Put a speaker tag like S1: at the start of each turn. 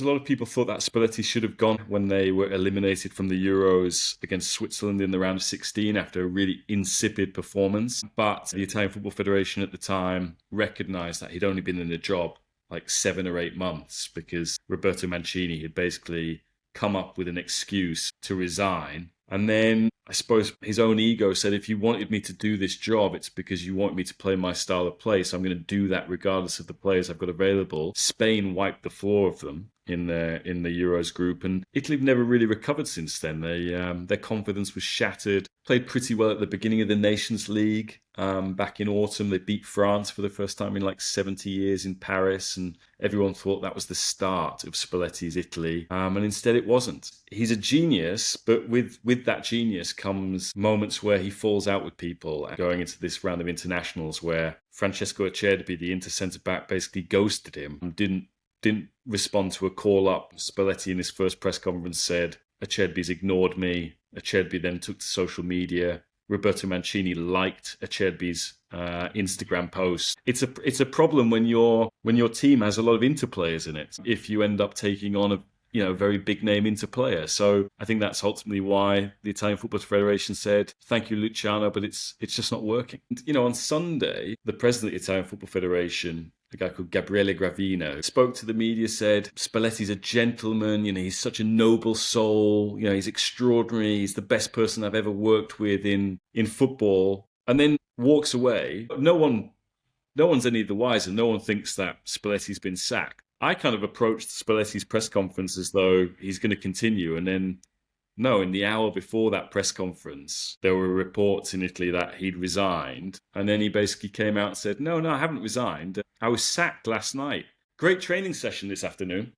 S1: A lot of people thought that Spalletti should have gone when they were eliminated from the Euros against Switzerland in the round of 16 after a really insipid performance. But the Italian Football Federation at the time recognised that he'd only been in the job like 7 or 8 months because Roberto Mancini had basically come up with an excuse to resign. And then I suppose his own ego said, if you wanted me to do this job, it's because you want me to play my style of play. So I'm going to do that regardless of the players I've got available. Spain wiped the floor of them in the Euros group, and Italy have never really recovered since then. Their confidence was shattered. Played pretty well at the beginning of the Nations League. Back in autumn, they beat France for the first time in like 70 years in Paris, and everyone thought that was the start of Spalletti's Italy. And instead it wasn't. He's a genius, but with that genius comes moments where he falls out with people. Going into this round of internationals where Francesco Acerbi, the inter-centre-back, basically ghosted him and didn't respond to a call-up. Spalletti in his first press conference said, Acerbi's ignored me. Acerbi then took to social media. Roberto Mancini liked Acerbi's Instagram post. It's a problem when your team has a lot of Inter players in it. If you end up taking on a very big name Inter player, so I think that's ultimately why the Italian Football Federation said, "Thank you, Luciano, but it's just not working." On Sunday, the president of the Italian Football Federation, a guy called Gabriele Gravino, spoke to the media, said, Spalletti's a gentleman, he's such a noble soul, he's extraordinary, he's the best person I've ever worked with in football, and then walks away. No one's any the wiser. No one thinks that Spalletti's been sacked. I kind of approached Spalletti's press conference as though he's going to continue, and then no, in the hour before that press conference, there were reports in Italy that he'd resigned. And then he basically came out and said, no, I haven't resigned. I was sacked last night. Great training session this afternoon.